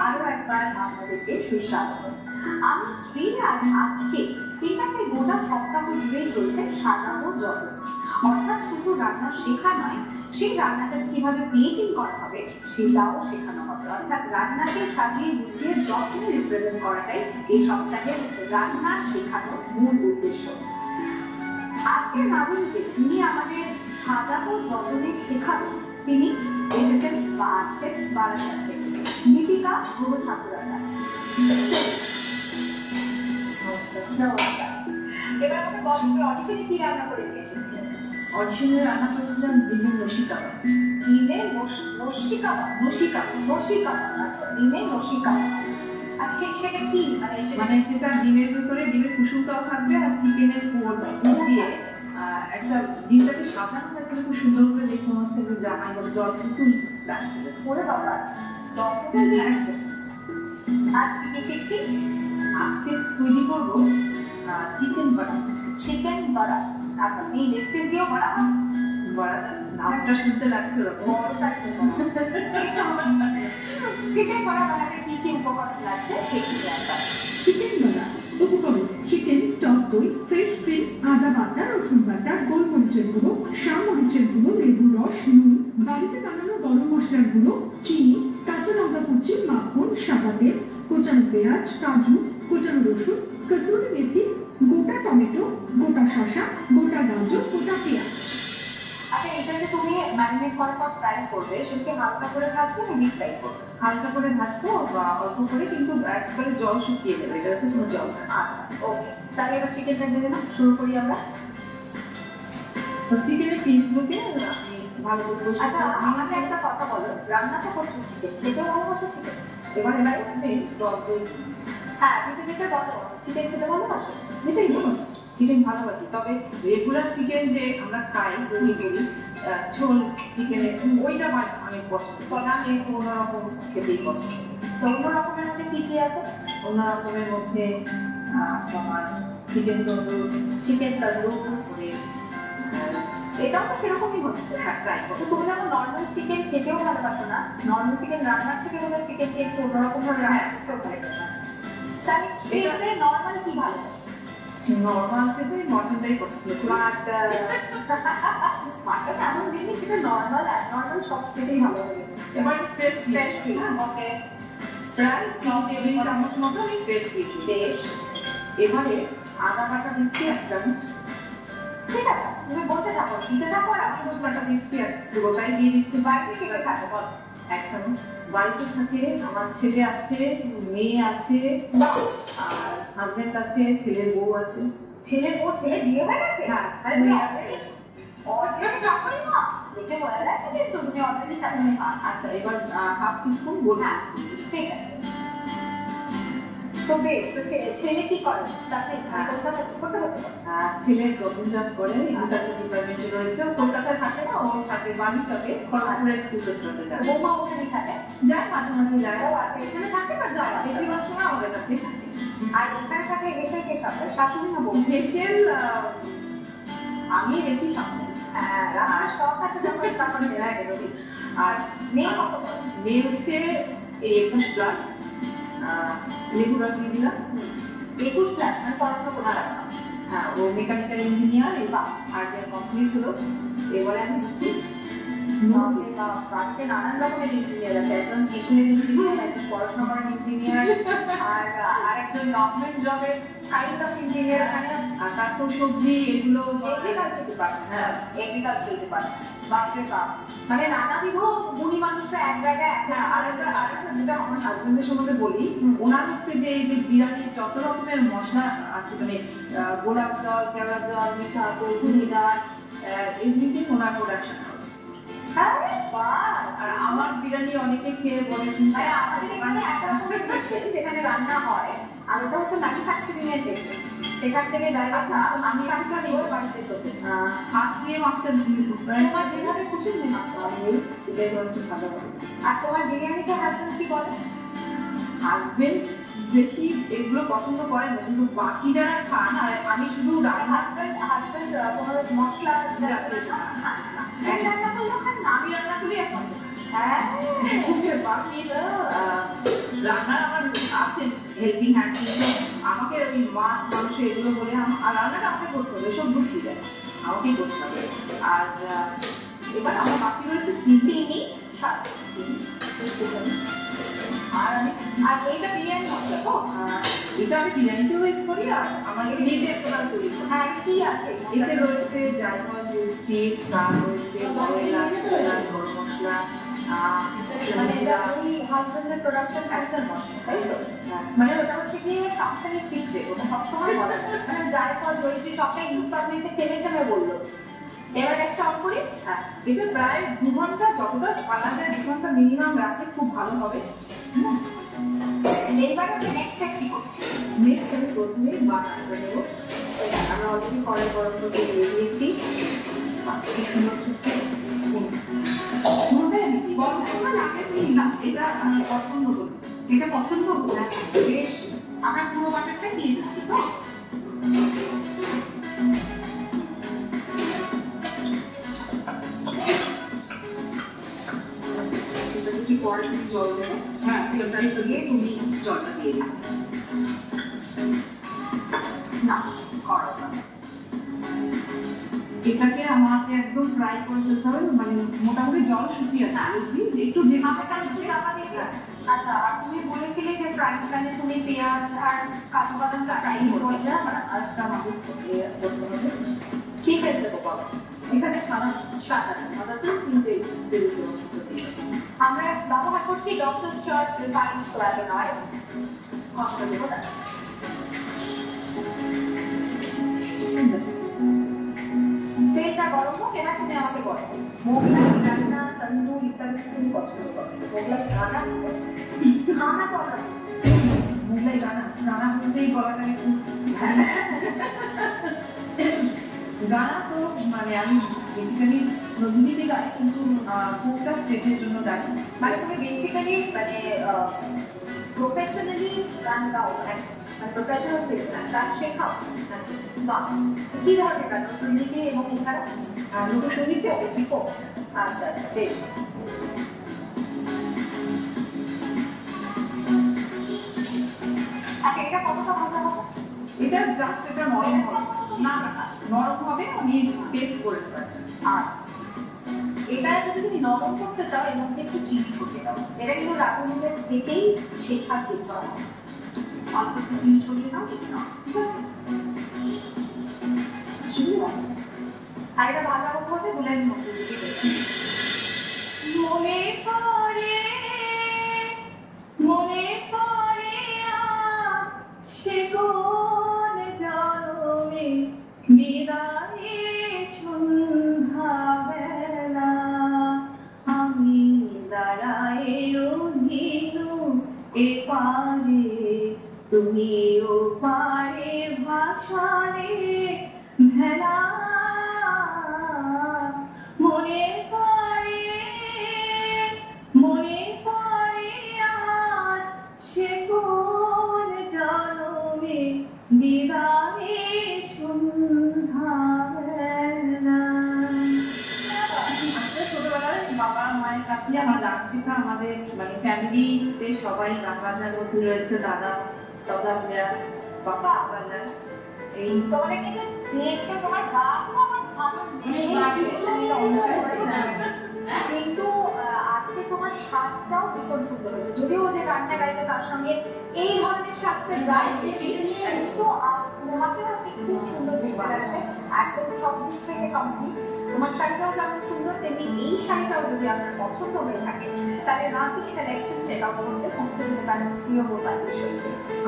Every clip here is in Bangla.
আরো একবার আপনাদেরকে সুস্বাগত। আমি শ্রীরাজ আজকে এটাকে গোটা সপ্তাহ জুড়েই চলছে সাজানো যত্ন, অর্থাৎ শুধু রান্না শেখা নয়, সেই রান্নাটা কিভাবে প্লেটিং করা হবে সেটাও শেখানো হবে। অর্থাৎ রান্নাকে সাজিয়ে গুছিয়ে যত্নে রিপ্রেজেন্ট করাটাই এই সপ্তাহের রান্না শেখানোর মূল উদ্দেশ্য। আজকের নাগরিকে তিনি আমাদের সাজানো যত্নে শেখাবেন। তিনি এসেছেন বারাসাত থেকে দীপিকা গুরু ঠাকুরাদা। এবার আমাকে বলতে অডিশনে কি রান্না করে নিয়ে এসেছিলেন? অডিশনে রান্না করেছিলাম ডিমের নসি কাবাব। ডিমের নসি কাবাব, আচ্ছা ডিমের নসি কাবাব। আর সেটা কি মানে সেটা ডিমের ভিতরে ডিমের কুসুমটাও থাকবে আর চিকেনের পুর দিয়ে একটা ডিমটাকে সাজানো হয়েছিল খুব সুন্দর করে, দেখে মনে হচ্ছে যে জামাই বা জল কিন্তু লাগছিল। ওরে বাবা, দর্শকের দিয়ে আসবে। আজকে কি শিখছি? আজকে তৈরি করবো চিকেন বড়া। চিকেন বড়া, আচ্ছা এই লেগ পিস দিয়েও বড়া হয়? বড়াটা নামটা শুনতে লাগছে ওরকম। চিকেন বড়া বানাতে কি কি উপকরণ লাগছে সেগুলো একবার। চিকেন বড়া উপকরণ: চিকেন, টক দই, ফ্রেশ ক্রিম, আদা বাটা, রসুন বাটা, গোলমরিচের গুঁড়ো, মরিচের গুঁড়ো, লেবু রস, নুন, বাড়িতে বানানো গরম মশলার গুঁড়ো, চিনি, কাঁচা লঙ্কা কুচি, মাখন, সাদা তেল, কোচানো পেঁয়াজ, কাজু, কোচানো রসুন, কসুরি মেথি, গোটা টমেটো, গোটা শসা, গোটা গাজর, গোটা পেঁয়াজ। আচ্ছা, এটা যে তুমি ম্যারিনেট করার পর ফ্রাই করবে, সেটা হালকা করে ভাজবে না ডিপ ফ্রাই করবে? হালকা করে ভাজবো বা অল্প করে, কিন্তু একবারে জল শুকিয়ে দেবে, এটাতে কোনো জল না। আচ্ছা ওকে, তাহলে এবার চিকেনটা দিয়ে দেবো, শুরু করি আমরা। চিকেনের পিসগুলোকে আপনি ভালো করে বসে। আচ্ছা আমাকে একটা কথা বলো, রান্না তো করছো চিকেন, খেতেও ভালোবাসো চিকেন? এবার ওখানে টক দই। হ্যাঁ কিন্তু দিতে বলো, চিকেন খেতে ভালোবাসো? দিতেই চিকেন ভালোবাসি, তবে রেগুলার চিকেন যে আমরা খাই তৈরি করি ঝোল চিকেনে, ওইটা আমি পছন্দ করি না। আমি অন্যরকম খেতেই পছন্দ। তো অন্য রকমের মধ্যে কি কি আছে? অন্য রকমের মধ্যে আমার চিকেন তন্দুর, করে এটাও তো সেরকমই হচ্ছে। ট্রাই করবো। তুমি যখন নর্মাল চিকেন খেতেও ভালোবাসো না, নর্মাল চিকেন রান্নার থেকে মনে হয় চিকেনকে একটু অন্যরকম ভাবে রান্না করতেও পারে না, তাহলে এটাতে নর্মাল কি ভালো? নর্মাল খেতে মটনটাই পছন্দ করি। মাটন এমন জিনিস, সেটা নর্মাল সব খেতেই ভালো লাগে। এবার ফ্রেশ ওকে, প্রায় 3 টেবিল চামচ মতো আমি ফ্রেশ দিয়েছি। বেশ, এবারে আদা বাটা দিচ্ছি 1 চামচ। ঠিক আছে, তুমি বলতে থাকো, দিতে থাকো, আর আমি রসুন বাটা দিচ্ছি, পুরোটাই দিয়ে দিচ্ছি। বাড়িতে খেতে থাকো, বল। 1 চামচ। বাড়িতে থাকে আমার ছেলে আছে, মেয়ে আছে, আর হাজবেন্ড আছে, ছেলের বউ আছে। ছেলের বউ, ছেলে বিয়ে হয়ে গেছে? হ্যাঁ, আরে মেয়ে তুমি আছে। অলরেডি শাশুড়ি মা, দেখে বোঝা যাচ্ছে কিন্তু তুমি অলরেডি শাশুড়ি মা। আচ্ছা, এবার হাফ টিস্পুন গোলমরিচ। হ্যাঁ ঠিক আছে। তো বেশ, তো ছেলে কি করে? চাকরি করতে হতে? ছেলে গভর্নমেন্ট করে, এগ্রিকালচার ডিপার্টমেন্টে রয়েছে। কলকাতায় থাকে না, ও থাকে বালিকাতে, খড়গপুরের রেস্টুরেন্টে যায়। বৌমা ওখানেই থাকে? যায়, মাঝে মাঝে যায়। ও আচ্ছা, এখানে থাকে না? যায়, বেশিরভাগ সময় আমাদের কাছেই থাকে। আর এখানে থাকে হেসেল কে সাথে, শাশুড়ি না বউ? হেসেল আমি বেশি সামনে। হ্যাঁ, রান্নার শখ আছে যখন তখন বেড়ায় গেল। আর মেয়ে কত বড়? মেয়ে হচ্ছে 21+। লেবু রস দিয়ে দিলাম। 21+, মানে পড়াশোনা করতে পারে না? হ্যাঁ, ও মেকানিক্যাল ইঞ্জিনিয়ার, এবার আর্টের কমপ্লিট হলো। এবারে আমি দিচ্ছি বাড়িতে নানান রকমের ইঞ্জিনিয়ার আছে, একজন কিশোরের ইঞ্জিনিয়ার, একজন পড়াশোনা করার ইঞ্জিনিয়ার, আর একজন গভর্নমেন্ট জবের কাইন্ড অফ ইঞ্জিনিয়ার, আর তারপর সবজি এগুলো এগ্রিকালচার ডিপার্টমেন্ট। হ্যাঁ, এগ্রিকালচার ডিপার্টমেন্ট। বাপরে বাপ, মানে নানাবিধ গুণী মানুষরা এক জায়গায়। আরেকটা যেটা আমার হাজবেন্ডের সম্বন্ধে বলি, ওনার হচ্ছে যে এই যে বিরিয়ানির যত রকমের মশলা আছে, মানে গোলাপ জল, কেওড়া জল, মিঠা, কুলকুনিদার, এভরিথিং ওনার প্রোডাকশন হাউস। আর আমার বিরিয়ানি অনেকে খেয়ে বলে, আমাদের এখানে একটা রকমের রেস্টুরেন্ট যেখানে রান্না হয়, আর ওটা হচ্ছে ম্যানুফ্যাকচারিং এর রেস্টুরেন্ট। সেখান থেকে ডাইরেক্ট আমি মাছটা নিয়ে বাড়িতে করতে হাত দিয়ে মাছটা দিয়ে তোমার যেভাবে খুশি তুমি মাছটা সেটাই হচ্ছে ভালো হবে। আর তোমার বিরিয়ানিতে হাজবেন্ড কি বলে? হাজবেন্ড বেশি এগুলো পছন্দ করে না, কিন্তু বাকি যারা খান, আর আমি শুধু হাজবেন্ড কোনো মশলা আমি রান্না করি এখন। হ্যাঁ, বাকিরা রান্নার আমার আছে হেল্পিং হ্যান্ড, কিন্তু আমাকে ওই মাছ মাংস এগুলো বলে আর রান্নাটা আমাকে করতে হবে, সব বুঝিয়ে দেয় আমাকেই করতে হবে। আর এবার আমার বাকি রয়েছে চিনি আর এইটা বিরিয়ানি মশলা তো? এটা আমি বিরিয়ানিতে ইউজ করি, আর আমার নিজের প্রোডাক্ট তৈরি করি। হ্যাঁ, কি আছে এতে রয়েছে জায়ফল, চিজ, নাম রয়েছে, গরম মশলা, মানে এটা ওই হাজবেন্ডের প্রোডাকশন অ্যাক্সেল মশলা, তাই তো? মানে ওটা হচ্ছে কি কোম্পানি সিক্রেট, ওটা সবসময় বলা যায়। মানে জায়ফল, জয়িত্রী সবটাই ইনস্টলমেন্টে টেনে টেনে বললো। এবার একটা অন করি। হ্যাঁ, এটা প্রায় 2 ঘন্টা, যতটা পালা যায় 2 ঘন্টা মিনিমাম রাখলে খুব ভালো হবে। এবার আমি নেক্সট স্টেপ কি করছি? নেক্সট আমি প্রথমে বাটারটা দেবো। আমরা অলরেডি কড়াই গরম করতে দিয়ে দিয়েছি। কি সুন্দর স্পুন এটা আমার পছন্দ করি। এটা পছন্দ না বেশ, আমরা পুরো বাটারটা দিয়ে দিচ্ছি তো। পরে তুমি জল দেবে। হ্যাঁ, জলটা দিয়ে তুমি জলটা দিয়ে দিবে। না করো না, এটাকে আমাকে একদম ফ্রাই করে ফেলতে হবে, মানে মোটামুটি জল শুকিয়ে আছে, একটু আমাকে তাহলে একটু চাপা দিয়ে দাও। আচ্ছা, আর তুমি বলেছিলে যে ফ্রাই প্যানে তুমি পেঁয়াজ আর কাজু বাদামটা ফ্রাই করে দাও। আজটা আমাদের করতে হবে। কি ফেলতে দেবো বলো? এখানে সাদাতে 3 টেবিল চামচ দিয়ে আমরা ব্যবহার করছি doctor choice refined soybean oil. কতটা দেবো না? তেলটা গরম হোক, এবার তুমি আমাকে বলো মোগলাই, রান্না, তন্দুর ইত্যাদি তুমি পছন্দ করো? মোগলাই রান্না খানা করো? মোগলাই রান্না বলতেই গলাটা একটু গানা তো মানে আমি বেসিক্যালি রজনীতে গাই, কিন্তু ফোকটা স্টেজের জন্য গাই। মানে তুমি বেসিক্যালি মানে প্রফেশনালি গান গাও, মানে প্রফেশনাল সিঙ্গার, গান শেখাও? বা কি ধরনের গান? সঙ্গীতে এবং এছাড়া লোকসঙ্গীতে শিখো। আচ্ছা আচ্ছা, বেশ। আচ্ছা, এটা কতটা ভালো হবে? এটা জাস্ট এটা নরম হবে না, নরম হবে, আমি পেস্ট করে দেবো। আচ্ছা, এটা যদি তুমি নরম করতে চাও এর মধ্যে একটু চিনি ছড়িয়ে দাও। এটা কিন্তু রাঁধুনিদের থেকেই শেখা যেতে হয়। অল্প একটু চিনি ছড়িয়ে দাও, ঠিক না? আর এটা ভাজা বলতে গুলের মধ্যে দিয়ে দেবে। মনে পড়ে আজ সে কোন জনমে বিদায়ের সন্ধ্যাবেলা, আমি দাঁড়াই রহিনু এপারে, তুমি ওপারে ভাসানে ভেলা। মনে পড়ে আজ সে কোন জনমে বিদায়ের সন্ধ্যাবেলা। ছোটবেলায় বাবা মায়ের কাছে আমার গান শেখা, আমাদের মানে ফ্যামিলিতে সবাই গান বাজনার মধ্যে রয়েছে, দাদা দাদা ভাইয়া বাবা বাজার। এই তোমাকে কিন্তু দেখতে তোমার গানও আমার ভালো কিন্তু আজকে তোমার সাজটাও ভীষণ সুন্দর হয়েছে, যদিও যে গানটা গাইতে তার সঙ্গে এই ধরনের সাজটা গাইতে কিন্তু তোমাকে খুব সুন্দর দেখতে লাগছে, একদম সব দিক থেকে কমপ্লিট। তোমার শাড়িটাও যেমন সুন্দর, তেমনি এই শাড়িটাও যদি আপনার পছন্দ হয়ে থাকে তাহলে রাঁধুনি কালেকশন চেক আউট করতে পৌঁছে দিতে পারেন প্রিয় বোতার বিষয়।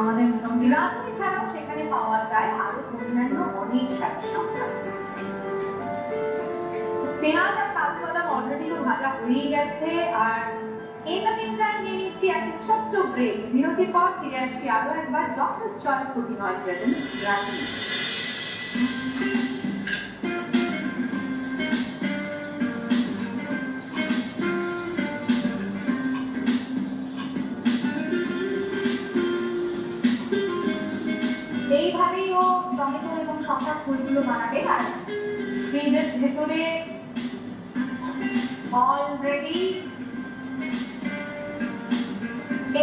আমাদের মোটামুটি রাঁধুনি ছাড়াও সেখানে পাওয়া যায় আরো অন্যান্য অনেক শাড়ির সংখ্যা। পেঁয়াজ আর কাজু বাদাম অলরেডি তো ভাজা হয়ে গেছে, আর এটা কিন্তু নিয়ে নিচ্ছি একটা ছোট্ট ব্রেক। বিরতির পর ফিরে আসছি আরো একবার doctor choice cooking oil present রাঁধুনি। এইভাবেই ও টমেটো এবং শসার ফুলগুলো বানাবে। আর ফ্রিজের ভেতরে অলরেডি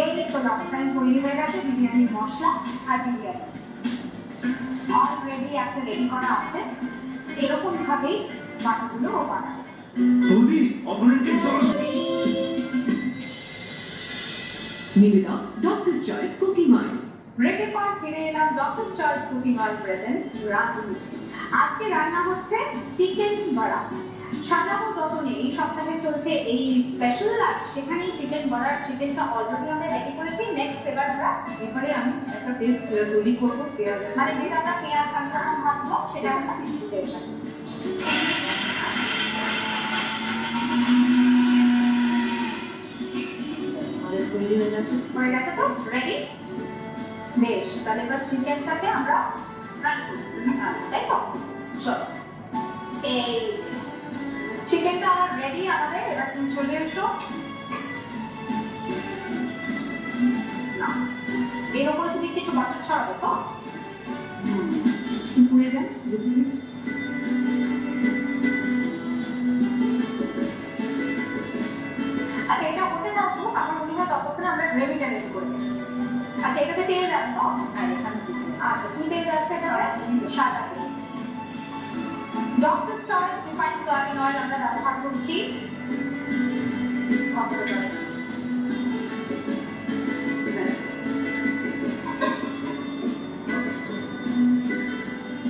এই তো লবস্টার তৈরি হয়ে গেছে, বিরিয়ানির মশলা আর বিরিয়ানি অলরেডি একটা রেডি করা আছে। এরকম ভাবেই বাকিগুলো বানাবে। বৌদি অপারেটিভ নিবেদন ডক্টরস চয়েস কুকিং অয়েল। ব্রেকের পর ফিরে এলাম doctor choice cooking oil present রাঁধুনি। আজকে রান্না হচ্ছে চিকেন বড়া। সাজানো যতনে এই সপ্তাহে চলছে এই স্পেশাল লাঞ্চ, সেখানেই চিকেন বড়ার চিকেনটা অলরেডি আমরা রেডি করেছি। নেক্সট এবার আমরা এবারে আমি একটা পেস্ট তৈরি করবো পেঁয়াজের, মানে যেটা আমরা পেঁয়াজ কাঁচা ভাজবো সেটা আমরা মিক্সিতে আমাদের তৈরি হয়ে গেছে। হয়ে গেছে তো রেডি। বেশ, তাহলে এবার চিকেনটাকে আমরা ফ্রাই করব, তাই তো? চলো, এই চিকেনটা আমার রেডি আমাদের। এবার তুমি চলে এসো। না, এর উপরে তুমি একটু বাটার ছড়াবো তো? পুড়ে যায় আচ্ছা, এটা হতে দাও তো। আমার মনে হয় ততক্ষণে আমরা গ্রেভিটা রেডি করে নেব। আচ্ছা, এটাতে তেল যাবে তো? আর এখানে আচ্ছা, তুমি তেল যাচ্ছে এটাতে? সাদা তেল। Doctor choice refined soybean oil আমরা ব্যবহার করছি।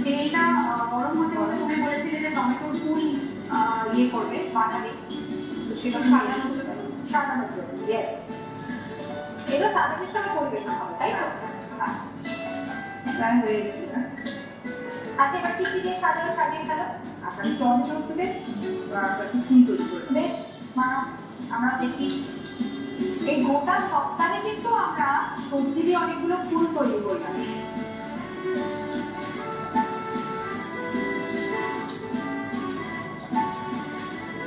তেলটা গরম হতে হতে তুমি বলেছিলে যে টমেটোর ফুল ইয়ে করবে, বানাবে, তো সেটা সাজানো হতে পারে। সাজানো হতে পারে, ইয়েস। এটা সাদা হিসাবে পরিবেশন হবে, তাই তো? প্রায় হয়ে গেছে না? আচ্ছা, এবার কি কি দিয়ে সাজানো, সাজিয়ে ফেলো। আচ্ছা, আমি টমেটো তুলে ফুল তৈরি করে বেশ, মানো, আমরা দেখি। এই গোটা সপ্তাহে কিন্তু আমরা সবজি দিয়ে অনেকগুলো ফুল তৈরি করলাম।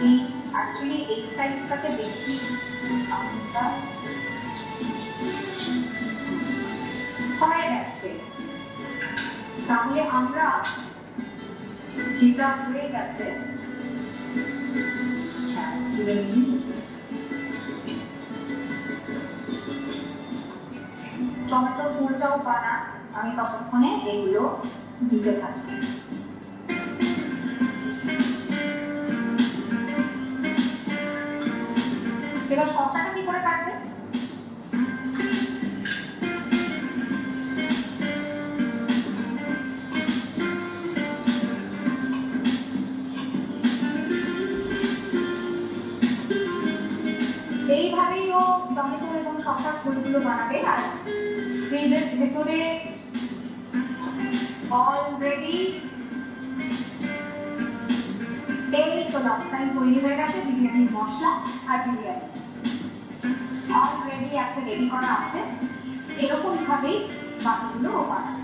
এই অ্যাকচুয়ালি এই সাইডটাতে বেশি আমরা হয়ে গেছে। তাহলে আমরা যেটা হয়ে গেছে তুলে নিই। টমেটোর ফুলটাও বানা, আমি ততক্ষণে এগুলো দিতে থাকি। এবার শসাটা কি করে কাটবে? এইভাবেই ও টমেটো এবং শসার ফুলগুলো বানাবে। আর ফ্রিজের ভেতরে অলরেডি এই তো লবস্টার তৈরি হয়ে গেছে, বিরিয়ানির মশলা আর বিরিয়ানি অলরেডি একটা রেডি করা আছে। এরকম ভাবেই বাকিগুলো ও বানাবে।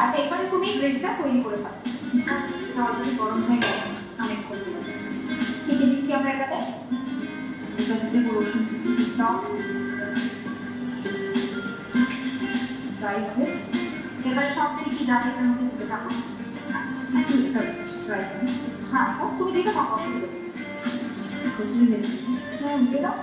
আচ্ছা, এবারে তুমি গ্রেভিটা তৈরি করে ফেলো। অলরেডি গরম হয়ে গেছে অনেকক্ষণ ধরে। কি কি দিচ্ছি আমরা এটাতে? এটাতে দেবো রসুন দাও। ফ্রাই করে এবারে সব কিছু জায়গাটার মধ্যে দিতে থাকো। একটু এটা ফ্রাই করে হ্যাঁ, তুমি দিতে থাকো, অসুবিধা নেই। কষিয়ে নিচ্ছি। হ্যাঁ, দিয়ে দাও।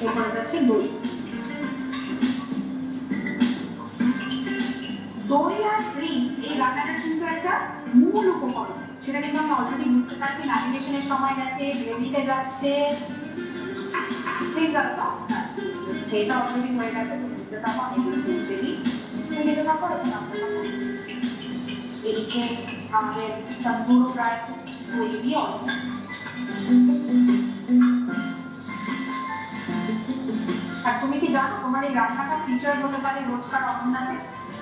এরপরে যাচ্ছে দই। দই আর ক্রিম এই রান্নাটার কিন্তু একটা মূল উপকরণ। সেটা কিন্তু আমি অলরেডি বুঝতে পারছি। ম্যারিনেশনের সময় গেছে, গ্রেভিতে যাচ্ছে, ক্রিম গেল তো? সেটা অলরেডি হয়ে গেছে, তুমি বুঝতে পারবো। আমি এগুলো তুলতে দিই, তুমি যেতে থাকো, এখন আসতে থাকো। এদিকে আমাদের তন্দুরও প্রায় তৈরি অনেক। আর তুমি কি জানো তোমার এই রান্নাটা ফিচার হতে পারে রোজকার অনন্যাতে?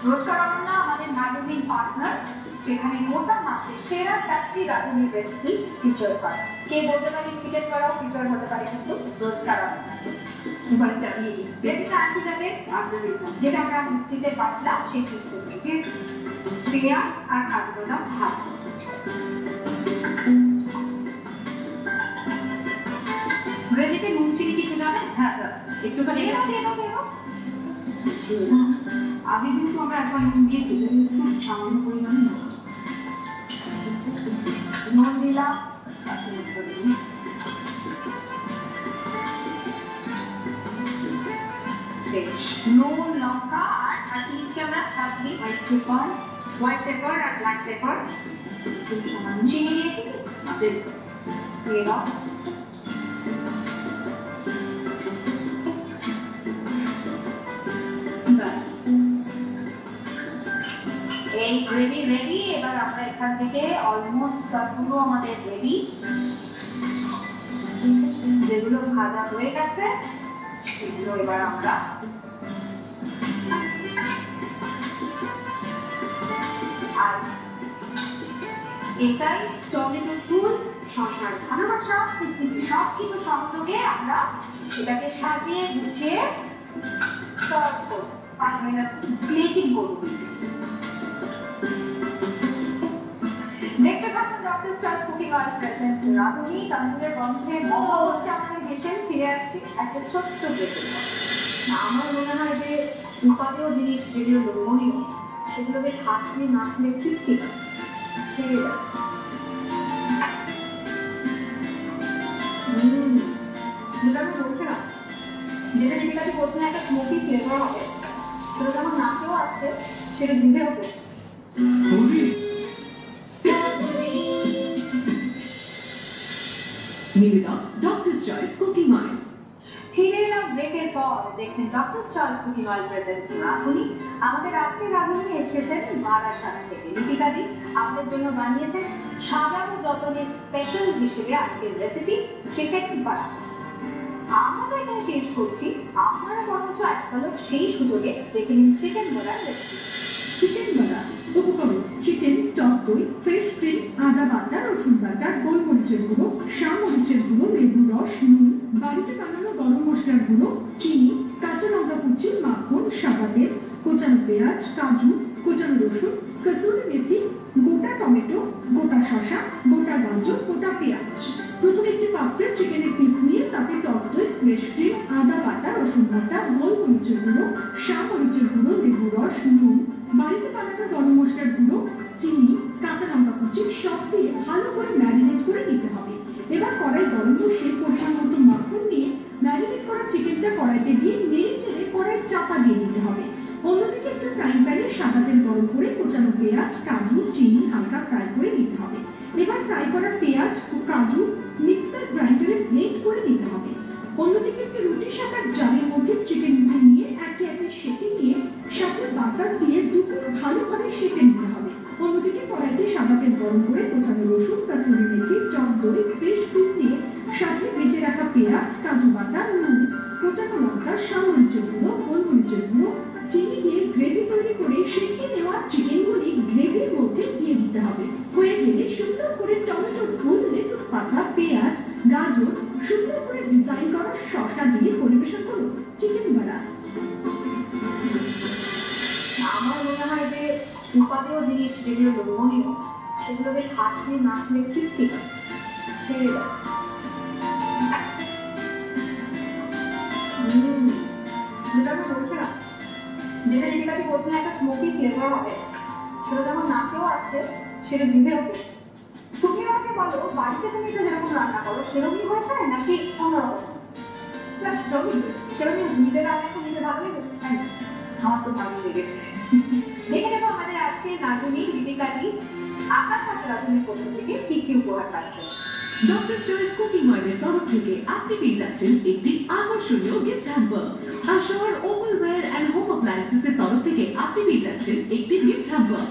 রোজকার অনন্যা আমাদের ম্যাগাজিন পার্টনার, যেখানে গোটা মাসে সেরা 4টি রাঁধুনির রেসিপি ফিচার হয়। কে বলতে পারি চিকেন করাও ফিচার হতে পারে কিন্তু রোজকার অনন্যাতে। এবারে চালিয়ে দিই। রেসিপিটা আনতে যাবে যেটা আমরা মিক্সিতে বাটলাম সেই পিসগুলোকে পেঁয়াজ আর কাজু বাদাম ভাত। রেসিপি নুন চিনি কিছু জানেন? হ্যাঁ, একটুখানি আগে কিন্তু আমরা একবার নুন দিয়েছি, একটু সামান্য পরিমাণে নুন লঙ্কা আর কি দিচ্ছি আমরা চাটনি হোয়াইট পেপার আর ব্ল্যাক পেপার চিনি দিয়েছি দিয়ে দাও এই গ্রেভি রেডি এবার আমরা এখান থেকে অলমোস্ট পুরো আমাদের রেডি যেগুলো ভাজা হয়ে গেছে সেগুলো এবার আমরা আর এটাই টমেটো ফুল শসার ভালোবাসা সবকিছু সংযোগে আমরা এটাকে সাজিয়ে গুছিয়ে সার্ভ করব প্লেটিং করবো দেখতে থাকুন doctor stars cooking oil present রাঁধুনি তন্দুরের গন্ধে মজা হচ্ছে আমাদের দেশে ফিরে আসছি একটা ছোট্ট ব্রেকের পর আমার মনে হয় যে উপাদেয় জিনিস যেগুলো লোভনীয় সেগুলো বেশ হাত দিয়ে না খেলে তৃপ্তি ফিরে যাচ্ছে বলছে না যেটা যেটাকে বলছে না একটা স্মোকি ফ্লেভার হবে সেটা যখন নাকেও আসছে সেটা জিভেও ডক্টরস চয়েস কুকিং অয়েল ফিরে এলাম ব্রেকের পর দেখছেন doctors choice cooking oil presents রাঁধুনি আমাদের আজকে রাঁধুনি এসেছেন বারাসাত থেকে লিপিকাদি আমাদের জন্য বানিয়েছেন সাজানো যতনের স্পেশাল হিসেবে আজকের রেসিপি চিকেন বাড়া আমরা এখানে টেস্ট করছি আপনারা বরঞ্চ এক ঝলক সেই সুযোগে দেখে নিন চিকেন বড়ার রেসিপি চিকেন বড়া উপকরণ চিকেন টক দই ফ্রেশ ক্রিম আদা বাটা রসুন বাটা গোলমরিচের গুঁড়ো মরিচের গুঁড়ো লেবুর রস নুন বাড়িতে বানানো গরম মশলার গুঁড়ো চিনি কাঁচা লঙ্কা কুচি মাখন সাদা তেল কোচানো পেঁয়াজ কাজু কোচানো রসুন কসুরি মেথি গোটা টমেটো গোটা শসা গোটা গাজর গোটা পেঁয়াজ প্রথমে একটি পাত্রে চিকেনের পিস নিয়ে তাতে টক দই ফ্রেশ ক্রিম আদা বাটা রসুন বাটা গোলমরিচের গুঁড়ো মরিচের গুঁড়ো লেবুর রস নুন বাড়িতে বানানো গরম মশলার গুঁড়ো চিনি কাঁচা লঙ্কা কুচি সব দিয়ে ভালো করে ম্যারিনেট করে নিতে হবে এবার কড়াই গরম বসিয়ে পরিমাণ মতো মাখন নিয়ে ম্যারিনেট করা চিকেনটা কড়াইতে দিয়ে নেড়ে চেড়ে কড়াই চাপা দিয়ে দিতে হবে অন্যদিকে একটু ফ্রাইং প্যানে সাদা তেল গরম করে কোচানো পেঁয়াজ কাজু চিনি হালকা ফ্রাই করে নিতে হবে এবার ফ্রাই করা পেঁয়াজ ও কাজু মিক্সার গ্রাইন্ডারে ব্লেন্ড করে নিতে হবে অন্যদিকে একটি রুটি শাকার জারের মধ্যে চিকেনগুলো নিয়ে একে একে সেঁকে নিয়ে সাথে বাটার দিয়ে দুপুর ভালোভাবে সেঁকে নিতে হবে অন্যদিকে কড়াইতে সাদা তেল গরম করে কোচানো রসুন কসুরি মেথি টক দই ফ্রেশ ক্রিম দিয়ে সাথে ভেজে রাখা পেঁয়াজ কাজু বাটা নুন কোচানো লঙ্কা মরিচের গুঁড়ো গোলমরিচের গুঁড়ো চিনি দিয়ে গ্রেভি তৈরি করে সেঁকে নেওয়া চিকেনগুলি গ্রেভির মধ্যে দিয়ে দিতে হবে হয়ে গেলে সুন্দর করে টমেটোর ফুল লেটুস পাতা পেঁয়াজ গাজর সুন্দর করে ডিজাইন করা শসা দিয়ে পরিবেশন করুন চিকেন বড়া আমার মনে হয় যে উপাদেয় জিনিস যেগুলো লোভনীয় সেগুলো বেশ হাত দিয়ে না খেলে তৃপ্তি ফিরে যাচ্ছে বলছে না যেটা যেটাকে বলছে না একটা স্মোকি ফ্লেভার হবে সেটা যখন নাকেও আসছে সেটা জিভেও তুমি আমাকে বলো বাড়িতে তুমি তো যেরকম রান্না করো সেরকমই হয়েছে নাকি অন্যরকম সেরকম নিজের রান্না নিজে ভালো লেগেছে আমার তো ভালো লেগেছে দেখে নেবো আমাদের আজকের রাঁধুনি লিপিকাদি আকাশ রাঁধুনির পক্ষ থেকে কি কি উপহার পাচ্ছে ডক্টর চয়েস কুকিং অয়েলের তরফ থেকে আপনি পেয়ে যাচ্ছেন একটি আকর্ষণীয় গিফট হ্যাম্পার আর শহর ওপেলওয়্যার অ্যান্ড হোম অ্যাপ্লায়েন্সেস এর তরফ থেকে আপনি পেয়ে যাচ্ছেন একটি গিফট হ্যাম্পার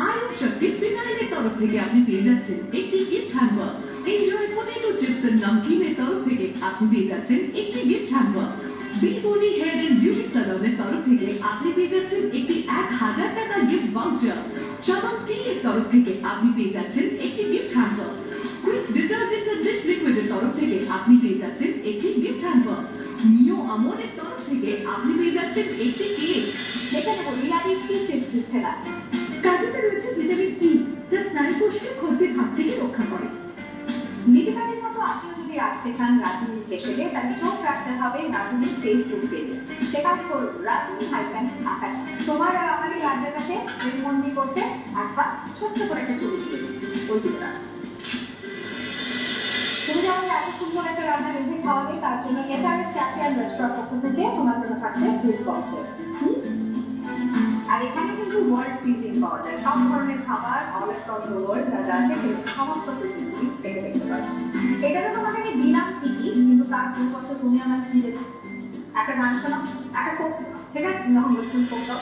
আয়ুষ শক্তি ফিনাইলের তরফ থেকে আপনি পেয়ে যাচ্ছেন একটি gift hamper enjoy potato chips and নামকিনের তরফ থেকে আপনি পেয়ে যাচ্ছেন একটি গিফট হ্যাম্পার বিবনি হেয়ার এন্ড বিউটি সালনের তরফ থেকে আপনি পেয়ে যাচ্ছেন একটি 1000 টাকা গিফট ভাউচার চমক টি এর তরফ থেকে আপনি পেয়ে যাচ্ছেন একটি gift hamper quick detergent and dish লিকুইডের তরফ থেকে আপনি পেয়ে যাচ্ছেন একটি গিফট হ্যাম্পার নিও আমনের তরফ থেকে আপনি পেয়ে যাচ্ছেন একটি কেক দেখে নেবো রিয়াদি কি টিপস দিচ্ছে না কাজুতে রয়েছে ভিটামিন ই যা স্নায়ুকোষকে ক্ষতির হাত থেকে রক্ষা করে লিপিকাদের মতো আপনিও যদি আসতে চান রাঁধুনির পেশাতে তাহলে চোখ রাখতে হবে রাঁধুনির ফেসবুক পেজে সেখানে করুন রাঁধুনি হাইফেন আকাশ তোমার আর আমারই লাগবে কাছে বন্দি করতে একটা ছোট্ট করে একটা ছবি দিয়ে ওই দিকে এত সুন্দর একটা রান্না রেঁধে খাওয়াবে, তার জন্য এভারেস্ট ক্যাফে অ্যান্ড রেস্টুরেন্ট পক্ষ থেকে তোমার জন্য থাকছে ফুড ককটেল। আর এখানে কিন্তু ওয়ার্ল্ড কুইজিন পাওয়া যায়, সব ধরনের খাবার অল অ্যাক্রস দ্য ওয়ার্ল্ড যা যা আছে সেগুলো সমস্ত কুইজিন থেকে দেখতে পারো। এটা তো তোমাকে আমি দিলাম ঠিকই, কিন্তু তার পরিবর্তে তুমি আমার কি দেবে? একটা গান শোনাও, একটা কোক, ঠিক আছে? যখন বলছেন কোক দাও।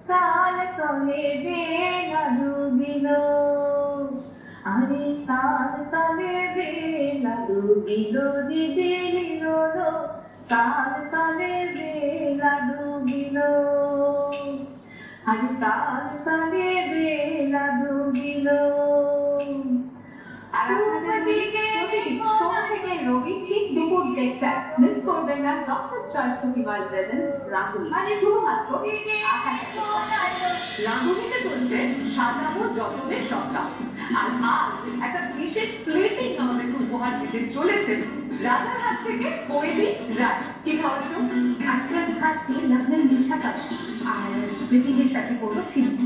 সাল তলে বেলা ডুবিল, আরে সাল তলে বেলা ডুবিল, দিদি লীল, সাল তলে বেলা ডুবিল, আরে সাল তলে বেলা ডুবিল। আর সোম থেকে রবি ঠিক দুপুর দেড়টায় মিস করবেন না ডক্টরস চয়েস ফেস্টিভাল প্রেজেন্স রাঙ্গুনি, মানে শুধুমাত্র রাঙ্গুনিতে চলছে সাজানো যত্নের সপ্তাহ। আর আজ একটা বিশেষ প্লেটিং আমাদের উপহার দিতে চলেছেন রাজারহাট থেকে কৈবী রায়। কি খাওয়াচ্ছ? আজকে আমি খাচ্ছি লখনৌ মিঠা কাপ, আর প্লেটিংয়ের সাথে করবো সিদ্ধি।